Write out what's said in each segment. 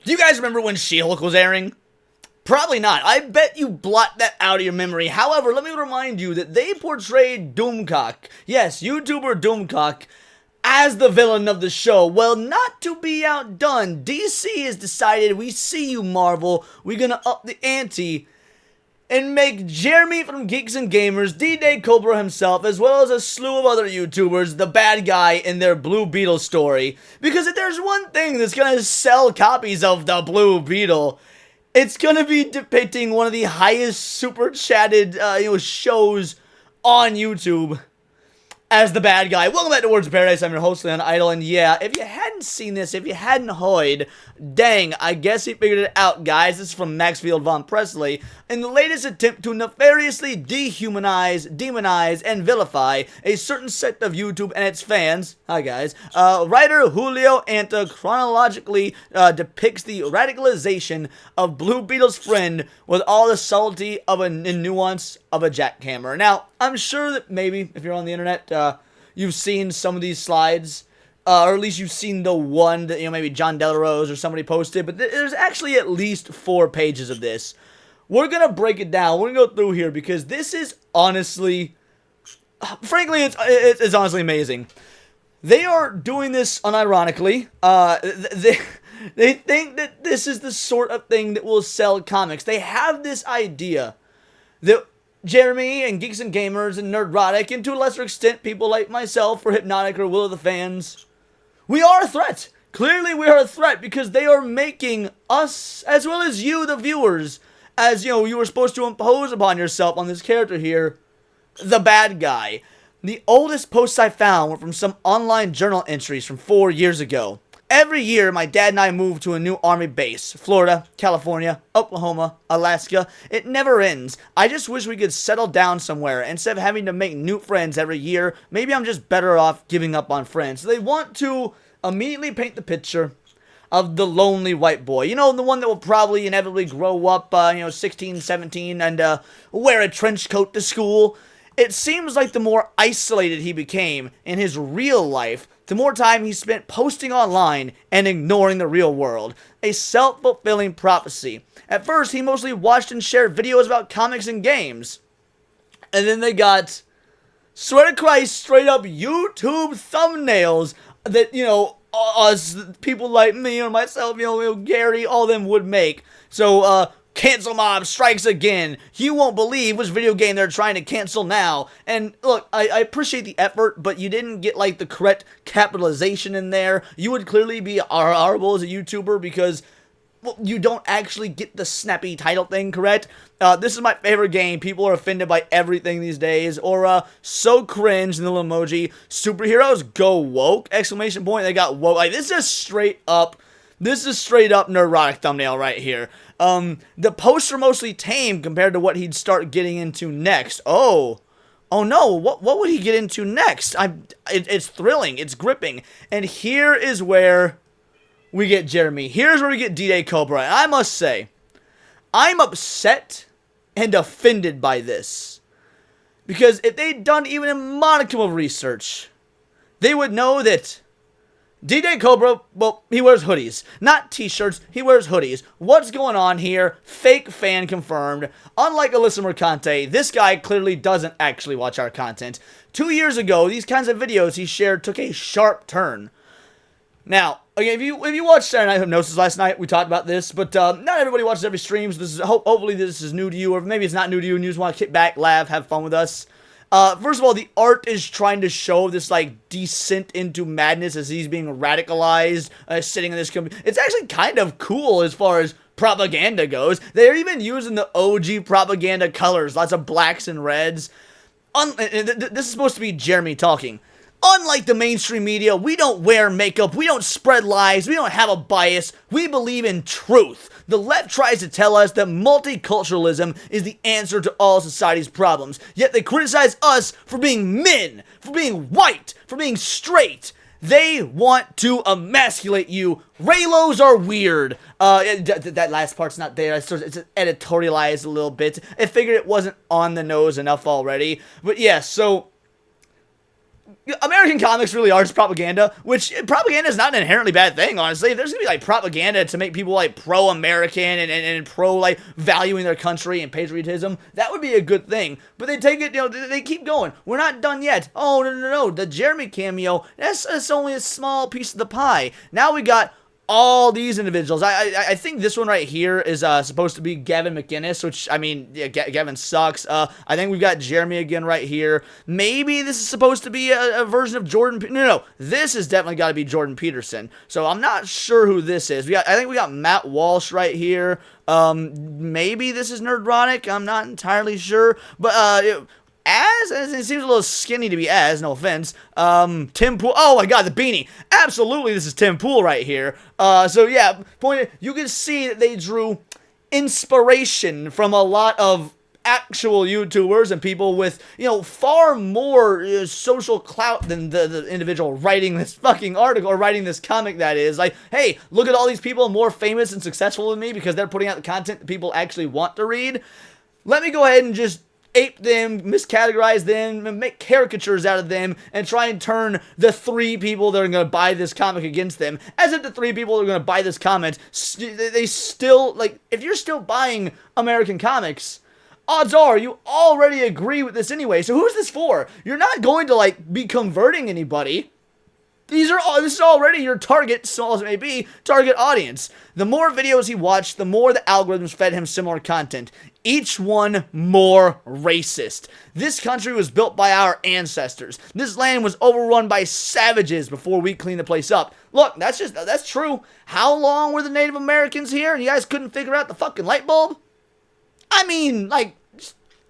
Do you guys remember when She-Hulk was airing? Probably not. I bet you blot that out of your memory. However, let me remind you that they portrayed Doomcock, yes, YouTuber Doomcock, as the villain of the show. Well, not to be outdone, DC has decided, we see you, Marvel, we're gonna up the ante and make Jeremy from Geeks and Gamers, ddaycobra himself, as well as a slew of other YouTubers, the bad guy in their Blue Beetle story. Because if there's one thing that's gonna sell copies of the Blue Beetle, it's gonna be depicting one of the highest super chatted, shows on YouTube as the bad guy. Welcome back to Words of Paradise. I'm your host, Leon Idol, and yeah, if you hadn't seen this, if you hadn't heard, dang, I guess he figured it out, guys. This is from Maxfield Von Presley. In the latest attempt to nefariously dehumanize, demonize, and vilify a certain sect of YouTube and its fans, hi guys, writer Julio Anta chronologically depicts the radicalization of Blue Beetle's friend with all the subtlety of and nuance of a jackhammer. Now, I'm sure that maybe, if you're on the internet, you've seen some of these slides, or at least you've seen the one that, maybe John Delarose or somebody posted, but there's actually at least 4 pages of this. We're gonna break it down. We're gonna go through here because this is honestly, frankly, it's honestly amazing. They are doing this unironically. They think that this is the sort of thing that will sell comics. They have this idea that Jeremy and Geeks and Gamers and Nerdrotic, and to a lesser extent people like myself or Hypnotic or Will of the Fans, we are a threat. Clearly we are a threat because they are making us, as well as you, the viewers, as you were supposed to impose upon yourself on this character here, the bad guy. The oldest posts I found were from some online journal entries from 4 years ago. Every year, my dad and I move to a new army base. Florida, California, Oklahoma, Alaska. It never ends. I just wish we could settle down somewhere instead of having to make new friends every year. Maybe I'm just better off giving up on friends. So they want to immediately paint the picture of the lonely white boy. The one that will probably inevitably grow up, 16, 17, and wear a trench coat to school. It seems like the more isolated he became in his real life, the more time he spent posting online and ignoring the real world. A self-fulfilling prophecy. At first, he mostly watched and shared videos about comics and games. And then they got, swear to Christ, straight up YouTube thumbnails that, us, people like me or myself, Gary, all them would make. So, cancel mob strikes again. You won't believe which video game they're trying to cancel now. And look, I appreciate the effort, but you didn't get the correct capitalization in there. You would clearly be horrible as a YouTuber because, well, you don't actually get the snappy title thing correct. This is my favorite game. People are offended by everything these days. Or, so cringe, the little emoji. Superheroes go woke! Exclamation point. They got woke. This is straight up Nerdrotic thumbnail right here. The posts are mostly tame compared to what he'd start getting into next. Oh no, what would he get into next? It's thrilling, it's gripping. And here is where we get Jeremy. Here's where we get ddaycobra. And I must say, I'm upset and offended by this. Because if they'd done even a modicum of research, they would know that ddaycobra, well, he wears hoodies. Not t-shirts, he wears hoodies. What's going on here? Fake fan confirmed. Unlike Alyssa Mercante, this guy clearly doesn't actually watch our content. 2 years ago, these kinds of videos he shared took a sharp turn. Now, okay, if you watched Saturday Night Hypnosis last night, we talked about this, but not everybody watches every stream, so this is, hopefully this is new to you, or maybe it's not new to you and you just want to kick back, laugh, have fun with us. First of all, the art is trying to show this, descent into madness as he's being radicalized, sitting in this It's actually kind of cool as far as propaganda goes. They're even using the OG propaganda colors, lots of blacks and reds. This is supposed to be Jeremy talking. Unlike the mainstream media, we don't wear makeup, we don't spread lies, we don't have a bias, we believe in truth. The left tries to tell us that multiculturalism is the answer to all society's problems, yet they criticize us for being men, for being white, for being straight. They want to emasculate you. Raylos are weird. That last part's not there. It's editorialized a little bit. I figured it wasn't on the nose enough already. But yeah, so American comics really are just propaganda, which propaganda is not an inherently bad thing, honestly. If there's gonna be, like, propaganda to make people, like, pro-American and pro, like, valuing their country and patriotism, that would be a good thing. But they take it, they keep going. We're not done yet. Oh, no. The Jeremy cameo, that's only a small piece of the pie. Now we got all these individuals. I think this one right here is supposed to be Gavin McInnes, which, I mean, yeah, Gavin sucks. I think we've got Jeremy again right here. Maybe this is supposed to be a version of Jordan. No, this has definitely got to be Jordan Peterson. So I'm not sure who this is. I think we got Matt Walsh right here. Maybe this is Nerdronic. I'm not entirely sure. But as it seems a little skinny to be no offense. Tim Pool. Oh my god, the beanie. Absolutely, this is Tim Pool right here. So yeah, you can see that they drew inspiration from a lot of actual YouTubers and people with, far more social clout than the individual writing this fucking article, or writing this comic, that is. Like, hey, look at all these people more famous and successful than me because they're putting out the content that people actually want to read. Let me go ahead and just ape them, miscategorize them, make caricatures out of them, and try and turn the 3 people that are going to buy this comic against them. As if the 3 people that are going to buy this comic, they still, like, if you're still buying American comics, odds are you already agree with this anyway. So who's this for? You're not going to, like, be converting anybody. This is already your target, small as it may be, target audience. The more videos he watched, the more the algorithms fed him similar content. Each one more racist. This country was built by our ancestors. This land was overrun by savages before we cleaned the place up. Look, that's true. How long were the Native Americans here and you guys couldn't figure out the fucking light bulb? I mean, like,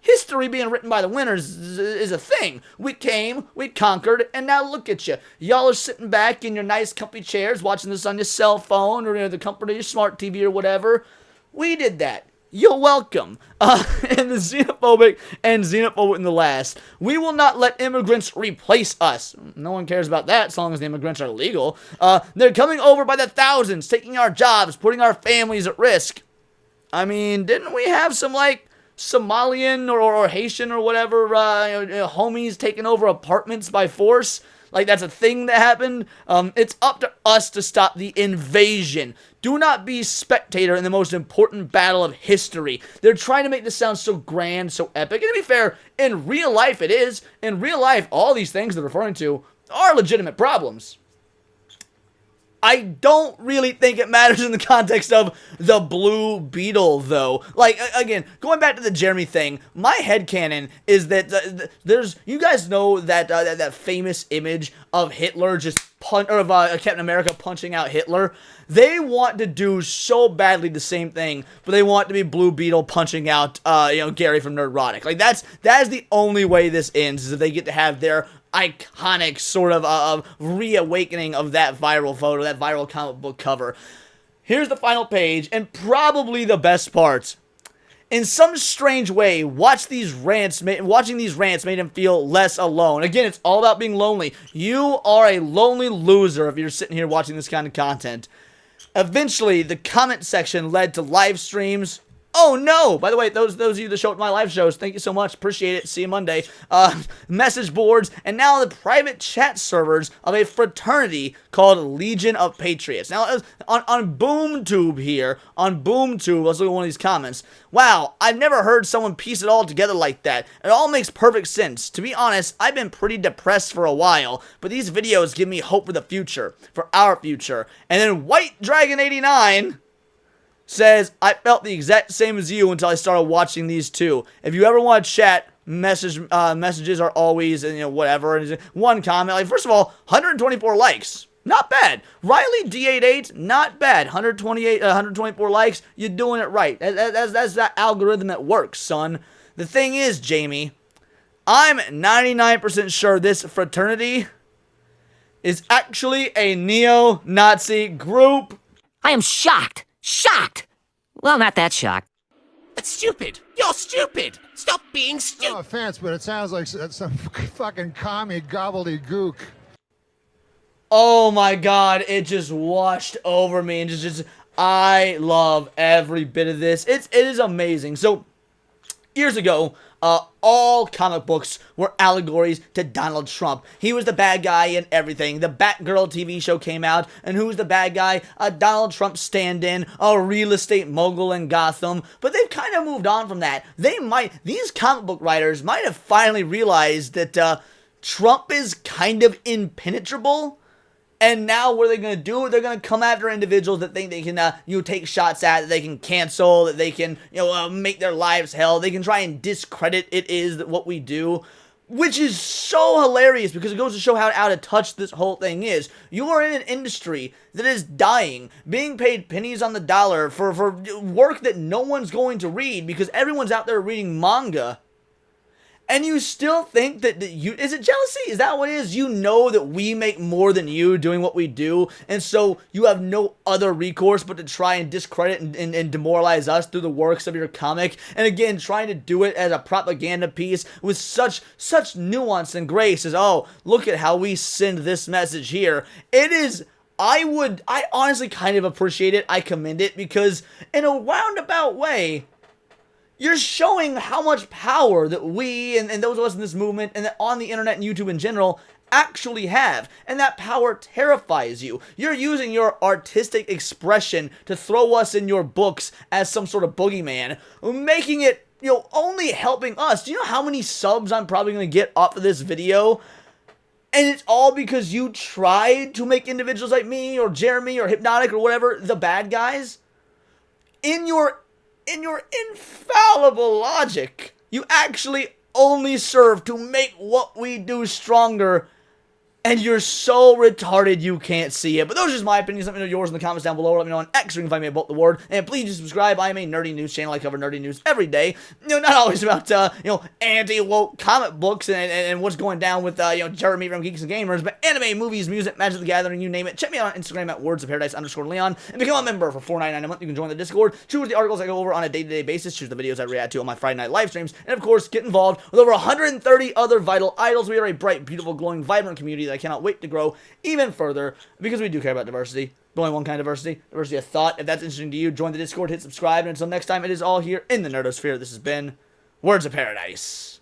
history being written by the winners is a thing. We came, we conquered, and now look at you. Y'all are sitting back in your nice comfy chairs watching this on your cell phone or the comfort of your smart TV or whatever. We did that. You're welcome. And the xenophobic in the last. We will not let immigrants replace us. No one cares about that as long as the immigrants are legal. They're coming over by the thousands, taking our jobs, putting our families at risk. I mean, didn't we have some, like, Somalian or Haitian or whatever homies taking over apartments by force? Like, that's a thing that happened. It's up to us to stop the invasion. Do not be spectator in the most important battle of history. They're trying to make this sound so grand, so epic. And to be fair, in real life it is. In real life, all these things they're referring to are legitimate problems. I don't really think it matters in the context of the Blue Beetle, though. Like, again, going back to the Jeremy thing, my headcanon is that you guys know that famous image of Hitler of Captain America punching out Hitler? They want to do so badly the same thing, but they want to be Blue Beetle punching out, Gary from Nerdronic. Like, that is the only way this ends, is if they get to have their iconic sort of reawakening of that viral photo, that viral comic book cover. Here's the final page, and probably the best part. In some strange way, watching these rants made him feel less alone. Again, it's all about being lonely. You are a lonely loser if you're sitting here watching this kind of content. Eventually, the comment section led to live streams. Oh no! By the way, those of you that show up at my live shows, thank you so much. Appreciate it. See you Monday. Message boards, and now the private chat servers of a fraternity called Legion of Patriots. Now, on BoomTube here, let's look at one of these comments. Wow, I've never heard someone piece it all together like that. It all makes perfect sense. To be honest, I've been pretty depressed for a while, but these videos give me hope for the future, for our future. And then White Dragon 89 says, I felt the exact same as you until I started watching these two. If you ever want to chat, messages are always, whatever. And one comment, like, first of all, 124 likes. Not bad. Riley D88, not bad. 124 likes. You're doing it right. That's that algorithm that works, son. The thing is, Jamie, I'm 99% sure this fraternity is actually a neo-Nazi group. I am shocked. Shocked! Well, not that shocked. That's stupid! You're stupid! Stop being stupid! No offense, but it sounds like some fucking commie gobbledygook. Oh my god, it just washed over me, and just I love every bit of this. It is amazing. So, years ago, all comic books were allegories to Donald Trump. He was the bad guy in everything. The Batgirl TV show came out, and who's the bad guy? A Donald Trump stand-in, a real estate mogul in Gotham. But they've kind of moved on from that. These comic book writers might have finally realized that Trump is kind of impenetrable. And now what are they going to do? They're going to come after individuals that think they can, take shots at, that they can cancel, that they can, make their lives hell. They can try and discredit it is what we do, which is so hilarious because it goes to show how out of touch this whole thing is. You are in an industry that is dying, being paid pennies on the dollar for work that no one's going to read because everyone's out there reading manga. And you still think that is it jealousy? Is that what it is? You know that we make more than you doing what we do, and so you have no other recourse but to try and discredit and demoralize us through the works of your comic. And again, trying to do it as a propaganda piece with such nuance and grace as, oh, look at how we send this message here. It is... I honestly kind of appreciate it. I commend it because in a roundabout way, you're showing how much power that we and those of us in this movement and that on the internet and YouTube in general actually have. And that power terrifies you. You're using your artistic expression to throw us in your books as some sort of boogeyman, making it, only helping us. Do you know how many subs I'm probably going to get off of this video? And it's all because you tried to make individuals like me or Jeremy or Hypnotic or whatever the bad guys. In your infallible logic, you actually only serve to make what we do stronger, and you're so retarded you can't see it. But those are just my opinions. Let me know yours in the comments down below. Let me know on X, where you can find me at Bolt the Ward. And please do subscribe. I am a nerdy news channel. I cover nerdy news every day. Not always about, anti-woke comic books and what's going down with, Jeremy from Geeks and Gamers, but anime, movies, music, Magic the Gathering, you name it. Check me out on Instagram at wordsofparadise_Leon and become a member for $4.99 a month. You can join the Discord, choose the articles I go over on a day-to-day basis, choose the videos I react to on my Friday night live streams, and of course, get involved with over 130 other vital idols. We are a bright, beautiful, glowing, vibrant community that I cannot wait to grow even further because we do care about diversity. But only one kind of diversity of thought. If that's interesting to you, join the Discord, hit subscribe, and until next time, it is all here in the Nerdosphere. This has been Words of Paradise.